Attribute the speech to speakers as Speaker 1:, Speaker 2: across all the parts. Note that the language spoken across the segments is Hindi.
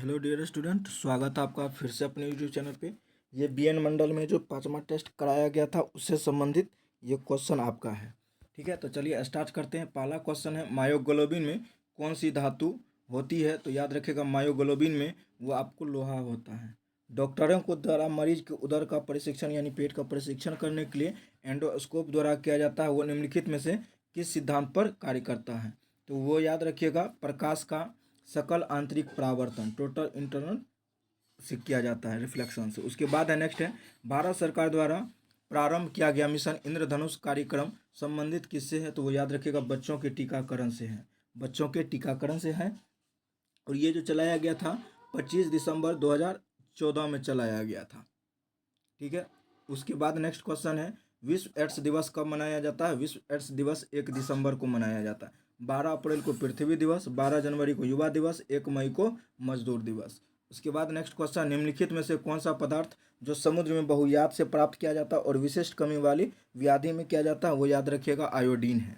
Speaker 1: हेलो डियर स्टूडेंट, स्वागत है आपका फिर से अपने यूट्यूब चैनल पे। ये बीएन मंडल में जो 5वां टेस्ट कराया गया था उससे संबंधित ये क्वेश्चन आपका है। ठीक है, तो चलिए स्टार्ट करते हैं। पहला क्वेश्चन है, मायोग्लोबिन में कौन सी धातु होती है? तो याद रखिएगा, मायोग्लोबिन में वो आपको लोहा होता है। डॉक्टरों को द्वारा मरीज के उदर का परीक्षण यानी पेट का परीक्षण करने के लिए एंडोस्कोप द्वारा किया जाता है। वो निम्नलिखित में से किस सिद्धांत पर कार्य करता है? तो वो याद रखिएगा, प्रकाश का सकल आंतरिक परावर्तन, टोटल इंटरनल से किया जाता है, रिफ्लेक्शन से। उसके बाद है नेक्स्ट है, भारत सरकार द्वारा प्रारंभ किया गया मिशन इंद्रधनुष कार्यक्रम संबंधित किससे है? तो वो याद रखिएगा, बच्चों के टीकाकरण से है। बच्चों के टीकाकरण से है और ये जो चलाया गया था 25 दिसंबर 2014 में चलाया गया था। ठीक है, उसके बाद नेक्स्ट क्वेश्चन है, विश्व एड्स दिवस कब मनाया जाता है? विश्व एड्स दिवस 1 दिसंबर को मनाया जाता है। 12 अप्रैल को पृथ्वी दिवस, 12 जनवरी को युवा दिवस, 1 मई को मजदूर दिवस। उसके बाद नेक्स्ट क्वेश्चन, निम्नलिखित में से कौन सा पदार्थ जो समुद्र में बहुयात से प्राप्त किया जाता है और विशिष्ट कमी वाली व्याधि में किया जाता है? वो याद रखिएगा, आयोडीन है।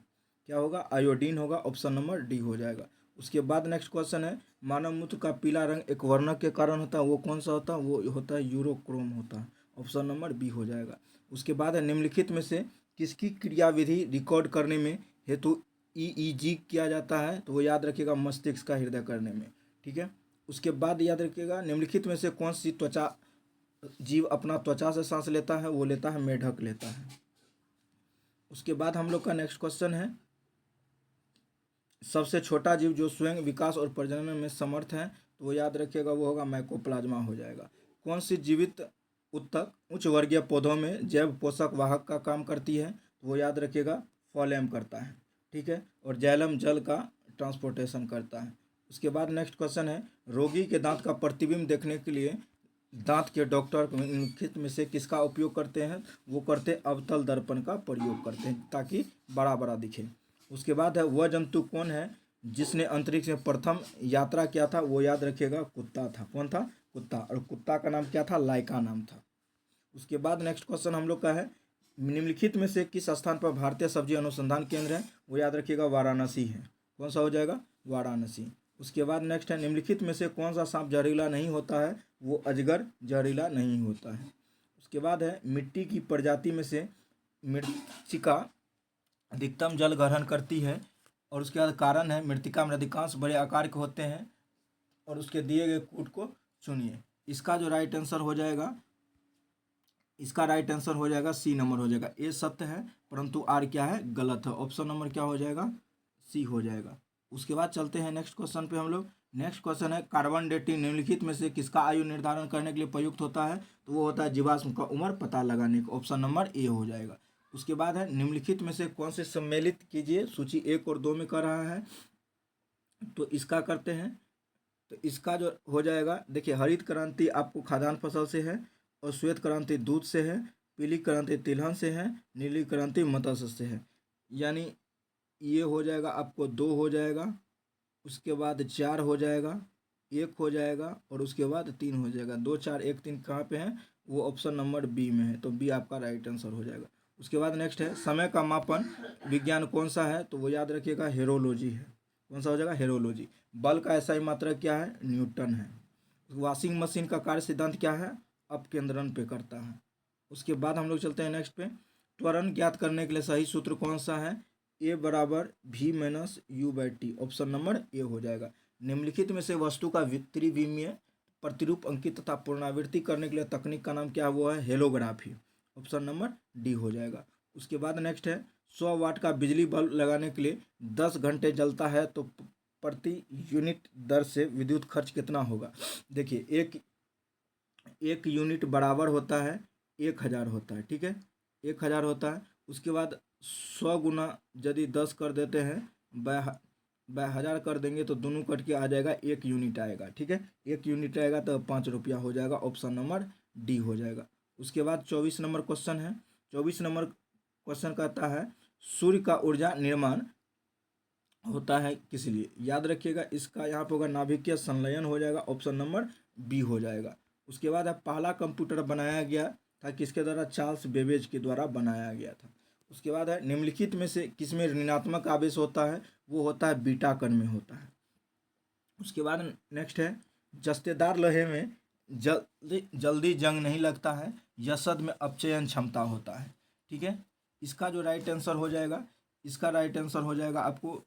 Speaker 1: क्या होगा? आयोडीन होगा। ऑप्शन नंबर डी हो जाएगा। उसके बाद नेक्स्ट क्वेश्चन है, मानव मूत्र का पीला रंग एक वर्णक के कारण होता है, वो कौन सा होता है? वो होता है यूरोक्रोम होता है। ऑप्शन नंबर बी हो जाएगा। उसके बाद है, निम्नलिखित में से किसकी क्रियाविधि रिकॉर्ड करने में हेतु ईईजी किया जाता है? तो वो याद रखिएगा, मस्तिष्क का हृदय करने में। ठीक है, उसके बाद याद रखिएगा, निम्नलिखित में से कौन सी त्वचा जीव अपना त्वचा से सांस लेता है? वो लेता है मेढक लेता है। उसके बाद हम लोग का नेक्स्ट क्वेश्चन है, सबसे छोटा जीव जो स्वयं विकास और प्रजनन में समर्थ है? तो वो याद रखिएगा, वो होगा माइकोप्लाज्मा हो जाएगा। कौन सी जीवित उत्तक उच्च वर्गीय पौधों में जैव पोषक वाहक का काम करती है? तो वो याद रखिएगा, फॉलेम करता है। ठीक है, और जैलम जल का ट्रांसपोर्टेशन करता है। उसके बाद नेक्स्ट क्वेश्चन है, रोगी के दांत का प्रतिबिंब देखने के लिए दांत के डॉक्टर निम्नलिखित में से किसका उपयोग करते हैं? वो करते अवतल दर्पण का प्रयोग करते हैं ताकि बड़ा बड़ा दिखे। उसके बाद है, वह जंतु कौन है जिसने अंतरिक्ष में प्रथम यात्रा किया था? वो याद रखिएगा, कुत्ता था। कौन था? कुत्ता। और कुत्ता का नाम क्या था? लाइका नाम था। उसके बाद नेक्स्ट क्वेश्चन हम लोग का है, निम्नलिखित में से किस स्थान पर भारतीय सब्जी अनुसंधान केंद्र है? वो याद रखिएगा, वाराणसी है। कौन सा हो जाएगा? वाराणसी। उसके बाद नेक्स्ट है, निम्नलिखित में से कौन सा सांप जहरीला नहीं होता है? वो अजगर जहरीला नहीं होता है। उसके बाद है, मिट्टी की प्रजाति में से मृत्तिका अधिकतम जल ग्रहण करती है और उसके बाद कारण है, मृत्तिका में अधिकांश बड़े आकार के होते हैं और उसके दिए गए कूट को चुनिए। इसका जो राइट आंसर हो जाएगा, इसका राइट आंसर हो जाएगा सी नंबर हो जाएगा। ए सत्य है परंतु आर क्या है? गलत है। ऑप्शन नंबर क्या हो जाएगा? सी हो जाएगा। उसके बाद चलते हैं नेक्स्ट क्वेश्चन पे हम लोग। नेक्स्ट क्वेश्चन है, कार्बन डेटिंग निम्नलिखित में से किसका आयु निर्धारण करने के लिए प्रयुक्त होता है? तो वो होता है जीवाश्म का उम्र पता लगाने का। ऑप्शन नंबर ए हो जाएगा। उसके बाद है, निम्नलिखित में से कौन से सम्मिलित कीजिए, सूची 1 और 2 में कर रहा है, तो इसका करते हैं। तो इसका जो हो जाएगा, देखिए, हरित क्रांति आपको खाद्यान्न फसल से है और श्वेत क्रांति दूध से है, पीली क्रांति तिलहन से है, नीली क्रांति मत्स्य से है। यानी ये हो जाएगा आपको 2 हो जाएगा, उसके बाद 4 हो जाएगा, 1 हो जाएगा और उसके बाद 3 हो जाएगा। 2 4 1 3 कहाँ पे है? वो ऑप्शन नंबर बी में है, तो बी आपका राइट आंसर हो जाएगा। उसके बाद नेक्स्ट है, समय का मापन विज्ञान कौन सा है? तो वो याद रखिएगा, हेरोलॉजी है। कौन सा हो जाएगा? हेरोलॉजी। बल का एसआई मात्रक क्या है? न्यूटन है। वॉशिंग मशीन का कार्य सिद्धांत क्या है? अपकेंद्रण पे करता है। उसके बाद हम लोग चलते हैं नेक्स्ट पे, त्वरण ज्ञात करने के लिए सही सूत्र कौन सा है? ए बराबर भी minus you by T. Option number A हो जाएगा। निम्नलिखित में से वस्तु का त्रिविमीय प्रतिरूप अंकित तथा पुनरावृत्ति करने के लिए तकनीक का नाम क्या? वो है हेलोग्राफी। ऑप्शन नंबर डी हो जाएगा। उसके बाद नेक्स्ट है, 100 वाट का बिजली बल्ब लगाने के लिए 10 घंटे जलता है तो प्रति यूनिट दर से विद्युत खर्च कितना होगा? देखिए, एक यूनिट बराबर होता है 1000 होता है। ठीक है, 1000 होता है। उसके बाद 100 गुना यदि 10 कर देते हैं, बाय 1000 कर देंगे तो दोनों कट के आ जाएगा, 1 यूनिट आएगा। ठीक है, 1 यूनिट आएगा तो 5 रुपया हो जाएगा। ऑप्शन नंबर डी हो जाएगा। उसके बाद 24 नंबर क्वेश्चन है। 24 नंबर क्वेश्चन कहता है, सूर्य का ऊर्जा निर्माण होता है किस लिए? याद रखिएगा, इसका यहाँ पे होगा नाभिकीय संलयन हो जाएगा। ऑप्शन नंबर बी हो जाएगा। उसके बाद पहला कंप्यूटर बनाया गया था किसके द्वारा? चार्ल्स बेबेज के द्वारा बनाया गया था। उसके बाद है, निम्नलिखित में से किसमें ऋणात्मक आवेश होता है? वो होता है बीटा कण में होता है। उसके बाद नेक्स्ट है, जस्तेदार लोहे में जल्दी जंग नहीं लगता है, यसद में अपचयन क्षमता होता है। ठीक है, इसका जो राइट आंसर हो जाएगा, इसका राइट आंसर हो जाएगा आपको,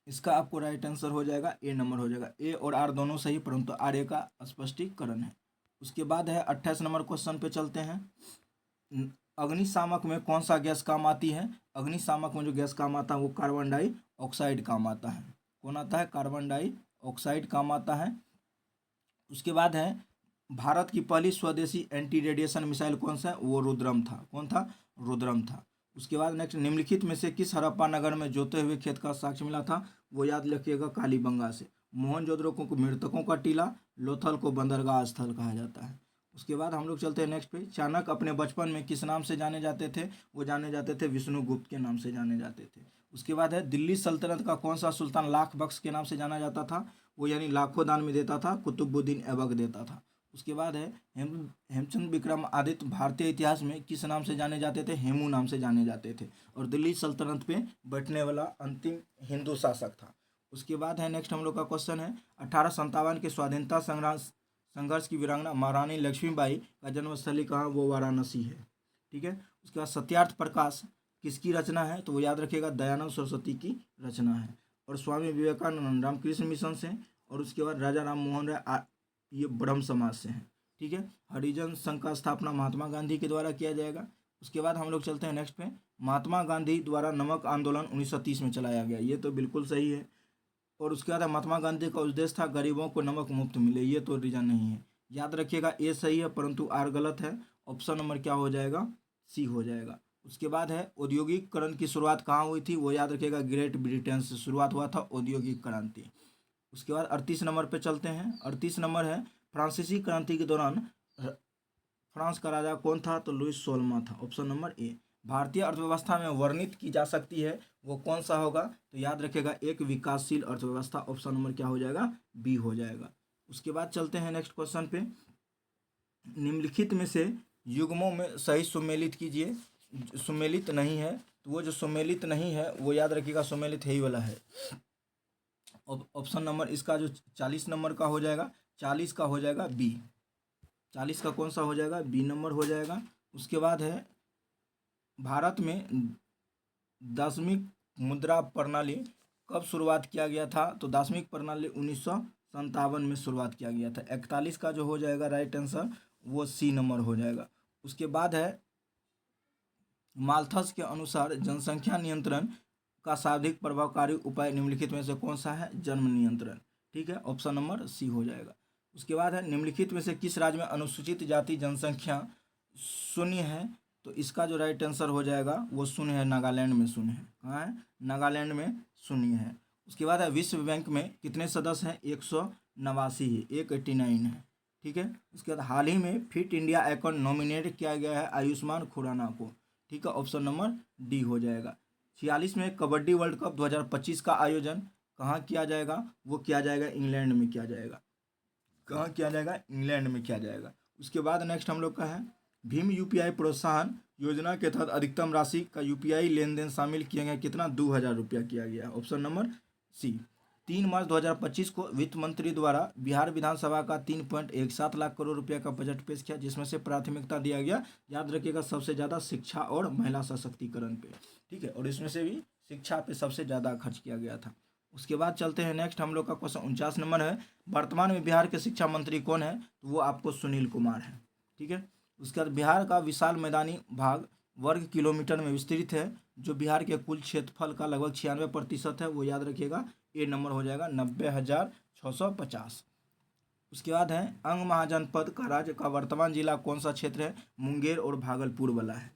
Speaker 1: इसका आपको राइट आंसर हो जाएगा ए नंबर हो जाएगा। ए और आर दोनों सही, परंतु आर ए का स्पष्टीकरण है। उसके बाद है 28 नंबर क्वेश्चन पे चलते हैं। अग्निशामक में कौन सा गैस काम आती है? अग्निशामक में जो गैस काम आता है वो कार्बन डाइऑक्साइड काम आता है। कौन आता है? कार्बन डाइऑक्साइड काम आता है। उसके बाद है भारत की पहली स्वदेशी एंटी रेडिएशन मिसाइल कौन सा है? वो रुद्रम था। कौन था? रुद्रम था। उसके बाद नेक्स्ट, निम्नलिखित में से किस हड़प्पा नगर में जोते हुए खेत का साक्ष्य मिला था? वो याद रखिएगा, कालीबंगा से। मोहनजोदड़ो को मृतकों का टीला, लोथल को बंदरगाह स्थल कहा जाता है। उसके बाद हम लोग चलते हैं नेक्स्ट पे। चाणक्य अपने बचपन में किस नाम से जाने जाते थे? वो जाने जाते थे विष्णुगुप्त के नाम से जाने जाते थे। उसके बाद है दिल्ली सल्तनत का कौन सा सुल्तान लाख बख्श के नाम से जाना जाता था? वो यानी लाखों दान में देता था, कुतुबुद्दीन ऐबक देता था। उसके बाद है हेमचंद विक्रमादित्य भारतीय इतिहास में किस नाम से जाने जाते थे? हेमू नाम से जाने जाते थे, और दिल्ली सल्तनत पे बैठने वाला अंतिम हिंदू शासक था। उसके बाद है नेक्स्ट हम लोग का क्वेश्चन है 1857 के स्वाधीनता संघर्ष की वीरांगना महारानी लक्ष्मीबाई का जन्मस्थली कहाँ? वो वाराणसी है। ठीक है, उसके बाद सत्यार्थ प्रकाश किसकी रचना है? तो वो याद रखिएगा, दयानंद सरस्वती की रचना है। और स्वामी विवेकानंद रामकृष्ण मिशन से, और उसके बाद राजा राम मोहन राय ये ब्रह्म समाज से हैं। ठीक है, हरिजन संघ का स्थापना महात्मा गांधी के द्वारा किया जाएगा। उसके बाद हम लोग चलते हैं नेक्स्ट पे। महात्मा गांधी द्वारा नमक आंदोलन 1930 में चलाया गया, ये तो बिल्कुल सही है। और उसके बाद महात्मा गांधी का उद्देश्य था गरीबों को नमक मुफ्त मिले, ये तो रीजन नहीं है। याद रखिएगा, ए सही है परंतु आर गलत है। ऑप्शन नंबर क्या हो जाएगा? सी हो जाएगा। उसके बाद है औद्योगिकरण की शुरुआत कहाँ हुई थी? वो याद रखिएगा, ग्रेट ब्रिटेन से शुरुआत हुआ था औद्योगिक क्रांति। उसके बाद 38 नंबर पे चलते हैं। 38 नंबर है फ्रांसीसी क्रांति के दौरान फ्रांस का राजा कौन था? तो लुइस 16वां था। Option number A. भारतीय अर्थव्यवस्था में वर्णित की जा सकती है, वो कौन सा होगा? तो याद रखिएगा, एक विकासशील अर्थव्यवस्था। ऑप्शन नंबर क्या हो जाएगा? बी हो जाएगा। उसके बाद चलते हैं नेक्स्ट क्वेश्चन पे। निम्नलिखित में से युग्मों में सही सुमेलित कीजिए। सुमेलित नहीं है, तो वो जो सुमेलित नहीं है वो याद रखिएगा, सुमेलित है ही वाला है। ऑप्शन नंबर इसका जो 40 नंबर का हो जाएगा, 40 का हो जाएगा बी। 40 का कौन सा हो जाएगा? बी नंबर हो जाएगा। उसके बाद है भारत में 10वीं मुद्रा प्रणाली कब शुरुआत किया गया था? तो 10वीं प्रणाली 1957 में शुरुआत किया गया था। 41 का जो हो जाएगा राइट आंसर वो सी नंबर हो जाएगा। उसके बाद है माल्थस के अनुसार जनसंख्या नियंत्रण का सर्वाधिक प्रभावकारी उपाय निम्नलिखित में से कौन सा है? जन्म नियंत्रण। ठीक है, ऑप्शन नंबर सी हो जाएगा। उसके बाद है निम्नलिखित में से किस राज्य में अनुसूचित जाति जनसंख्या शून्य है? तो इसका जो राइट आंसर हो जाएगा वो शून्य है, नागालैंड में शून्य है। कहाँ है? नागालैंड में शून्य है। उसके बाद है विश्व बैंक में कितने सदस्य हैं? 189 है, 189 है। ठीक है, उसके बाद हाल ही में फिट इंडिया अकाउंट नॉमिनेट किया गया है आयुष्मान खुराना को। ठीक है, ऑप्शन नंबर डी हो जाएगा। 46 में कबड्डी वर्ल्ड कप 2025 का आयोजन कहाँ किया जाएगा? वो किया जाएगा इंग्लैंड में किया जाएगा। कहाँ किया जाएगा? इंग्लैंड में किया जाएगा। उसके बाद नेक्स्ट हम लोग का है भीम यूपीआई प्रोत्साहन योजना के तहत अधिकतम राशि का यूपीआई लेन देन शामिल किया गया, कितना? 2000 रुपया किया गया। ऑप्शन नंबर सी। 3 मार्च 2025 को वित्त मंत्री द्वारा बिहार विधानसभा का 3.17 लाख करोड़ रुपया का बजट पेश किया, जिसमें से प्राथमिकता दिया गया, याद रखिएगा, सबसे ज़्यादा शिक्षा और महिला सशक्तिकरण पे। ठीक है, और इसमें से भी शिक्षा पे सबसे ज़्यादा खर्च किया गया था। उसके बाद चलते हैं नेक्स्ट हम लोग का क्वेश्चन 49 नंबर है। वर्तमान में बिहार के शिक्षा मंत्री कौन है? तो वो आपको सुनील कुमार है। ठीक है, उसके बाद बिहार का विशाल मैदानी भाग वर्ग किलोमीटर में विस्तृत है, जो बिहार के कुल क्षेत्रफल का लगभग 96% है। वो याद रखिएगा, ए नंबर हो जाएगा, 90,650। उसके बाद है अंग महाजनपद का राज्य का वर्तमान जिला कौन सा क्षेत्र है? मुंगेर और भागलपुर वाला है।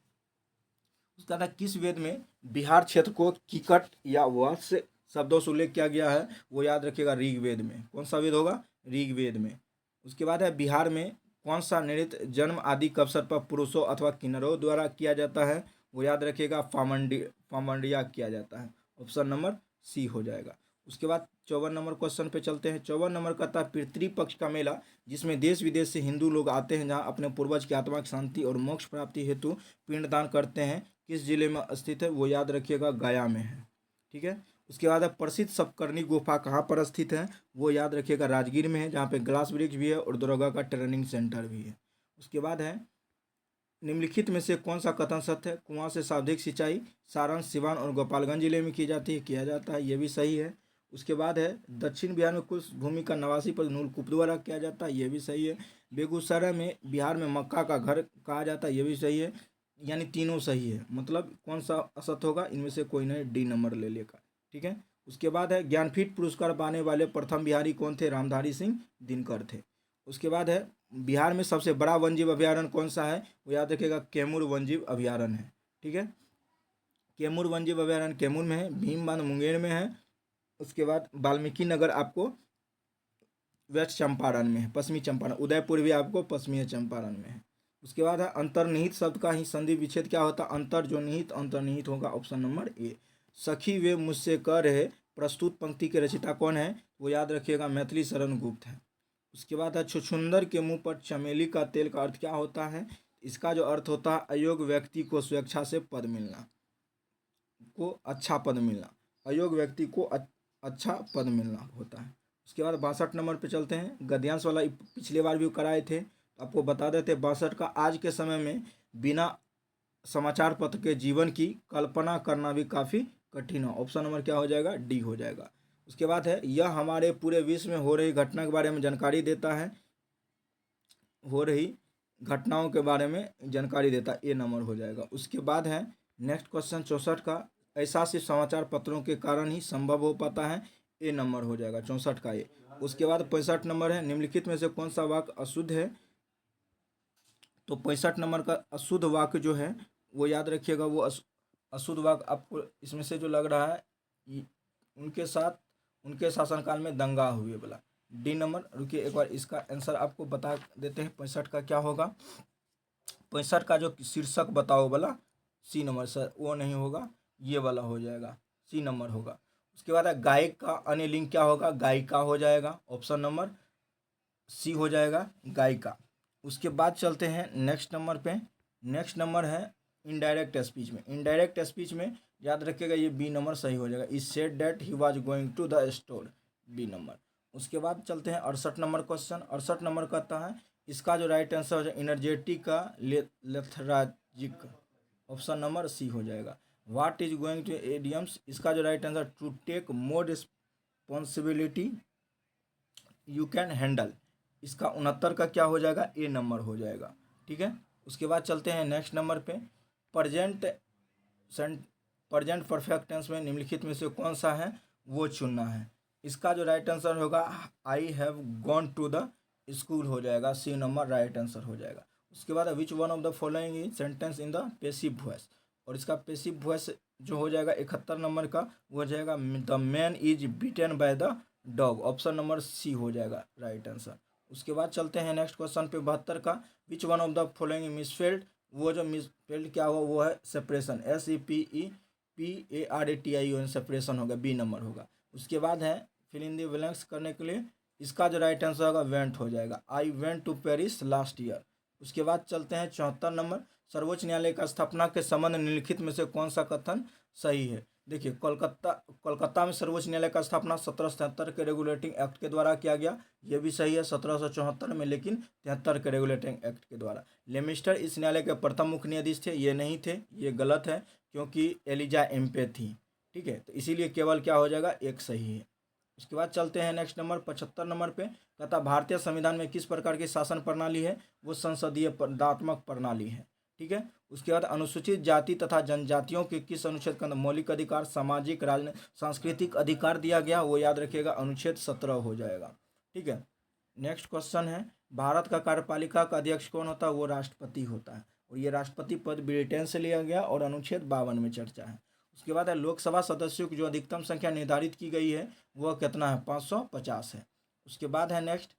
Speaker 1: उसके बाद किस वेद में बिहार क्षेत्र को किकट या वत्स शब्दों से उल्लेख किया गया है? वो याद रखिएगा, ऋग्वेद में। कौन सा वेद होगा? ऋग्वेद में। उसके बाद है बिहार में कौन सा नृत्य जन्म आदि के अवसर पर पुरुषों अथवा किन्नरों द्वारा किया जाता है? वो याद रखिएगा, फामंडिया किया जाता है। ऑप्शन नंबर सी हो जाएगा। उसके बाद 54 नंबर क्वेश्चन पे चलते हैं। 54 नंबर कहता है पितृपक्ष का मेला, जिसमें देश विदेश से हिंदू लोग आते हैं, जहां अपने पूर्वज की आत्मा की शांति और मोक्ष प्राप्ति हेतु पिंडदान करते हैं, किस जिले में स्थित है? वो याद रखिएगा, गया में है। ठीक है, उसके बाद है प्रसिद्ध सपकर्णी गुफा कहाँ पर स्थित है, वो याद रखिएगा राजगीर में है, जहाँ पे ग्लास ब्रिज भी है और दरोगा का ट्रेनिंग सेंटर भी है। उसके बाद है निम्नलिखित में से कौन सा कथन सत्य है, कुआं से सावधिक सिंचाई सारण, सिवान और गोपालगंज जिले में की जाती है, किया जाता है, ये भी सही है। उसके बाद है दक्षिण बिहार में कुछ भूमि का 89% नूलकूप द्वारा किया जाता है, ये भी सही है। बेगूसराय में बिहार में मक्का का घर कहा जाता है, ये भी सही है। यानी तीनों सही है, मतलब कौन सा असत्य होगा, इनमें से कोई नहीं, डी नंबर ले लेगा, ठीक है। उसके बाद है ज्ञानपीठ पुरस्कार पाने वाले प्रथम बिहारी कौन थे, रामधारी सिंह दिनकर थे। उसके बाद है बिहार में सबसे बड़ा वन्यजीव अभयारण्य कौन सा है, वो याद रखिएगा कैमूर वन्यजीव अभयारण्य है, ठीक है। कैमूर वन्यजीव अभयारण्य कैमूर में है, भीमबांध मुंगेर में है। उसके बाद वाल्मीकि नगर आपको वेस्ट चंपारण में है, पश्चिमी चंपारण, उदयपुर भी आपको पश्चिमी चंपारण में है। उसके बाद है अंतर्निहित शब्द का ही संधि विच्छेद क्या होता है, अंतर जो निहित, अंतर्निहित होगा, ऑप्शन नंबर ए। सखी वे मुझसे कह रहे प्रस्तुत पंक्ति के रचयिता कौन है, वो याद रखिएगा मैथिली शरण गुप्त है। उसके बाद है छुछुंदर के मुंह पर चमेली का तेल का अर्थ क्या होता है, इसका जो अर्थ होता है अयोग्य व्यक्ति को स्वेच्छा से पद मिलना, को अच्छा पद मिलना, अयोग्य व्यक्ति को अच्छा पद मिलना होता है। उसके बाद 62 नंबर पे चलते हैं, गद्यांश वाला पिछले बार भी कराए थे, तो आपको बता देते 62 का, आज के समय में बिना समाचार पत्र के जीवन की कल्पना करना भी काफ़ी कठिन है, ऑप्शन नंबर क्या हो जाएगा, डी हो जाएगा। उसके बाद है यह हमारे पूरे विश्व में हो रही घटना के बारे में जानकारी देता है, हो रही घटनाओं के बारे में जानकारी देता है, ए नंबर हो जाएगा। उसके बाद है नेक्स्ट क्वेश्चन 64 का, ऐसा सिर्फ समाचार पत्रों के कारण ही संभव हो पाता है, ए नंबर हो जाएगा 64 का ए। उसके बाद 65 नंबर है, निम्नलिखित में से कौन सा वाक्य अशुद्ध है, तो 65 नंबर का अशुद्ध वाक्य जो है वो याद रखिएगा, वो अशुद्ध वाक्य आपको इसमें से जो लग रहा है उनके साथ उनके शासनकाल में दंगा हुए वाला, डी नंबर। रुकिए एक बार इसका आंसर आपको बता देते हैं, 65 का क्या होगा, 65 का जो शीर्षक बताओ वाला सी नंबर सर, वो नहीं होगा, ये वाला हो जाएगा, सी नंबर होगा। उसके बाद है गायक का अन्य लिंग क्या होगा, गायिका हो जाएगा, ऑप्शन नंबर सी हो जाएगा, गायिका। उसके बाद चलते हैं नेक्स्ट नंबर पे, नेक्स्ट नंबर है इनडायरेक्ट स्पीच में, इनडायरेक्ट स्पीच में याद रखिएगा ये बी नंबर सही हो जाएगा, is said that he was going to the store, B number. उसके बाद चलते हैं 68 नंबर क्वेश्चन, 68 नंबर कहता है इसका जो राइट आंसर हो जाए इनर्जेटिक का लेथराजिक, ऑप्शन नंबर सी हो जाएगा। What is going to idioms, इसका जो right answer to take more responsibility you can handle, इसका 69 का क्या हो जाएगा, ए नंबर हो जाएगा, ठीक है। उसके बाद चलते हैं नेक्स्ट नंबर पे, प्रजेंट प्रजेंट परफेक्ट टेंस में निम्नलिखित में से कौन सा है, वो चुनना है, इसका जो राइट आंसर होगा I have gone to the school हो जाएगा, सी नंबर राइट आंसर हो जाएगा। उसके बाद विच one of the following is sentence in the passive voice, और इसका पेसिव वॉइस जो हो जाएगा 71 नंबर का, वो हो जाएगा the man is beaten by the dog, option number C हो जाएगा राइट आंसर। उसके बाद चलते हैं नेक्स्ट क्वेश्चन पे 72 का, which one of the following misspelled, वो जो मिसफेल्ड क्या हुआ वो है सेपरेशन, SEPEPARATION सेपरेशन होगा, बी नंबर होगा। उसके बाद है फिल इन द ब्लैंक्स करने के लिए, इसका जो राइट आंसर होगा वेंट हो जाएगा, I went to Paris last year. उसके बाद चलते हैं 74 नंबर, सर्वोच्च न्यायालय का स्थापना के संबंध निम्नलिखित में से कौन सा कथन सही है, देखिए कोलकाता में सर्वोच्च न्यायालय का स्थापना 1777 के रेगुलेटिंग एक्ट के द्वारा किया गया, ये भी सही है 1774 में, लेकिन 73 के रेगुलेटिंग एक्ट के द्वारा। लेमिस्टर इस न्यायालय के प्रथम मुख्य न्यायाधीश थे, ये नहीं थे, ये गलत है क्योंकि एलिजा एम्पे थी, ठीक है, तो इसीलिए केवल क्या हो जाएगा, एक सही है। उसके बाद चलते हैं नेक्स्ट नंबर 75 नंबर पे, कहता भारतीय संविधान में किस प्रकार की शासन प्रणाली है, वो संसदीय पदात्मक प्रणाली है, ठीक है। उसके बाद अनुसूचित जाति तथा जनजातियों के किस अनुच्छेद के अंदर मौलिक अधिकार, सामाजिक, राजनीतिक, सांस्कृतिक अधिकार दिया गया, वो याद रखिएगा अनुच्छेद 17 हो जाएगा, ठीक है। नेक्स्ट क्वेश्चन है भारत का कार्यपालिका का अध्यक्ष कौन होता है, वो राष्ट्रपति होता है, और ये राष्ट्रपति पद ब्रिटेन से लिया गया और अनुच्छेद 52 में चर्चा है। उसके बाद है लोकसभा सदस्यों की जो अधिकतम संख्या निर्धारित की गई है वह कितना है, 550 है। उसके बाद है नेक्स्ट,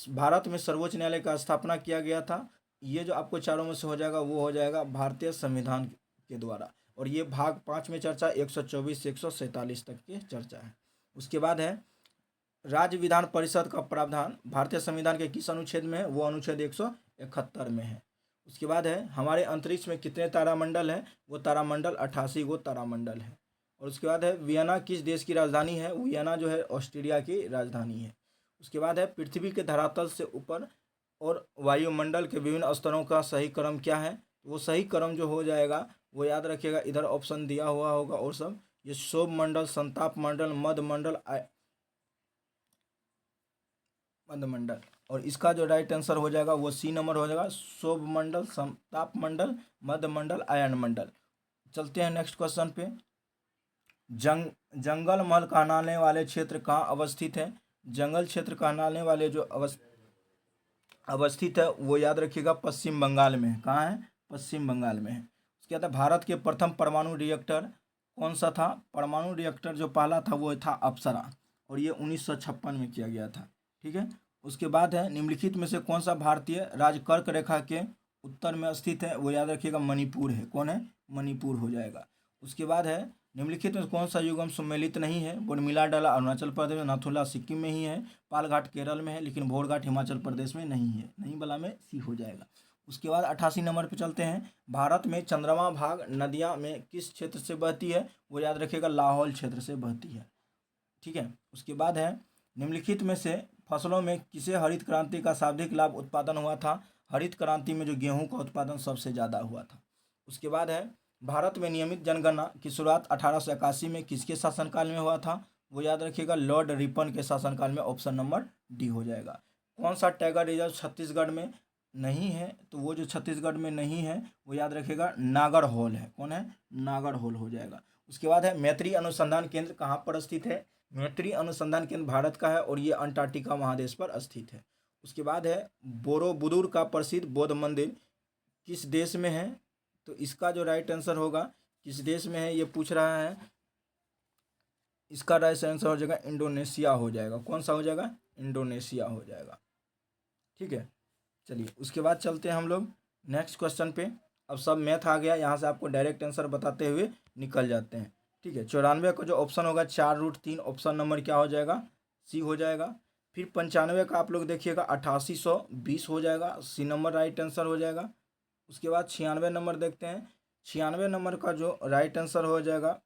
Speaker 1: भारत में सर्वोच्च न्यायालय का स्थापना किया गया था, ये जो आपको चारों में से हो जाएगा वो हो जाएगा भारतीय संविधान के द्वारा, और ये भाग 5 में चर्चा 124 से 147 तक की चर्चा है। उसके बाद है राज्य विधान परिषद का प्रावधान भारतीय संविधान के किस अनुच्छेद में है, वो अनुच्छेद 171 में है। उसके बाद है हमारे अंतरिक्ष में कितने तारामंडल हैं, वो तारामंडल 88 गो तारामंडल है। और उसके बाद है वियना किस देश की राजधानी है? वियना जो है ऑस्ट्रिया की राजधानी है। उसके बाद है पृथ्वी के धरातल से ऊपर और वायुमंडल के विभिन्न स्तरों का सही क्रम क्या है? वो सही क्रम जो हो जाएगा वो याद रखिएगा, इधर ऑप्शन दिया हुआ होगा और सब, ये शोभ मंडल, संताप मंडल, मध्य मंडल, मध्य मंडल। और इसका जो राइट आंसर हो जाएगा वो सी नंबर हो जाएगा, शोभ मंडल, संताप मंडल, मध्य मंडल, आयन मंडल। चलते हैं नेक्स्ट क्वेश्चन पे। जंगल महल कहलाने वाले क्षेत्र कहाँ अवस्थित है? जंगल क्षेत्र कहलाने वाले जो अवस्थित है वो याद रखिएगा पश्चिम बंगाल में है। कहाँ है? पश्चिम बंगाल में है। उसके बाद भारत के प्रथम परमाणु रिएक्टर कौन सा था? परमाणु रिएक्टर जो पहला था वो था अप्सरा, और ये 1956 में किया गया था। ठीक है। उसके बाद है निम्नलिखित में से कौन सा भारतीय राज्य कर्क रेखा के उत्तर में स्थित है? वो याद रखिएगा मणिपुर है। कौन है? मणिपुर हो जाएगा। उसके बाद है निम्नलिखित में कौन सा युगम सम्मिलित नहीं है? बोडमिला डाला अरुणाचल प्रदेश में, नाथुला सिक्किम में ही है, पालघाट केरल में है, लेकिन भोरघाट हिमाचल प्रदेश में नहीं है। नहीं वाला में सी हो जाएगा। उसके बाद 88 नंबर पे चलते हैं। भारत में चंद्रमा भाग नदियाँ में किस क्षेत्र से बहती है? वो याद रखिएगा लाहौल क्षेत्र से बहती है। ठीक है। उसके बाद है निम्नलिखित में से फसलों में किसे हरित क्रांति का सर्वाधिक लाभ उत्पादन हुआ था? हरित क्रांति में जो गेहूं का उत्पादन सबसे ज़्यादा हुआ था। उसके बाद है भारत में नियमित जनगणना की शुरुआत 1881 में किसके शासनकाल में हुआ था? वो याद रखिएगा लॉर्ड रिपन के शासनकाल में। ऑप्शन नंबर डी हो जाएगा। कौन सा टाइगर रिजर्व छत्तीसगढ़ में नहीं है? तो वो जो छत्तीसगढ़ में नहीं है वो याद रखिएगा नागरहोल है। कौन है? नागरहोल हो जाएगा। उसके बाद है मैत्री अनुसंधान केंद्र कहाँ पर स्थित है? मैत्री अनुसंधान केंद्र भारत का है और ये अंटार्कटिका महादेश पर स्थित है। उसके बाद है बोरोबुदुर का प्रसिद्ध बौद्ध मंदिर किस देश में है? तो इसका जो राइट आंसर होगा किस देश में है ये पूछ रहा है, इसका राइट आंसर हो जाएगा इंडोनेशिया हो जाएगा। कौन सा हो जाएगा? इंडोनेशिया हो जाएगा। ठीक है। चलिए उसके बाद चलते हैं हम लोग नेक्स्ट क्वेश्चन पे। अब सब मैथ आ गया, यहाँ से आपको डायरेक्ट आंसर बताते हुए निकल जाते हैं। ठीक है। 94 का जो ऑप्शन होगा 4√3, ऑप्शन नंबर क्या हो जाएगा? सी हो जाएगा। फिर 95 का आप लोग देखिएगा 8820 हो जाएगा, सी नंबर राइट आंसर हो जाएगा। उसके बाद 96 नंबर देखते हैं। 96 नंबर का जो राइट आंसर हो जाएगा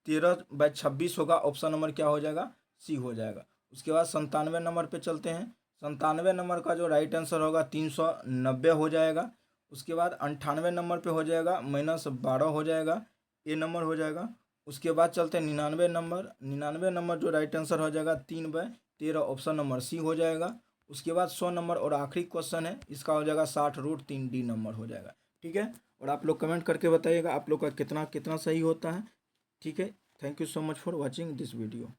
Speaker 1: 13/26 होगा, ऑप्शन नंबर क्या हो जाएगा? सी हो जाएगा। उसके बाद 97 नंबर पे चलते हैं। 97 नंबर का जो राइट आंसर होगा 390 हो जाएगा। उसके बाद 98 नंबर पे हो जाएगा -12 हो जाएगा, ए नंबर हो जाएगा। उसके बाद चलते हैं 99 नंबर। 99 नंबर जो राइट आंसर हो जाएगा 3/13, ऑप्शन नंबर सी हो जाएगा। उसके बाद 100 नंबर और आखिरी क्वेश्चन है, इसका हो जाएगा 60√3, डी नंबर हो जाएगा। ठीक है। और आप लोग कमेंट करके बताइएगा आप लोग का कितना कितना सही होता है। ठीक है। Thank you so much for watching this video.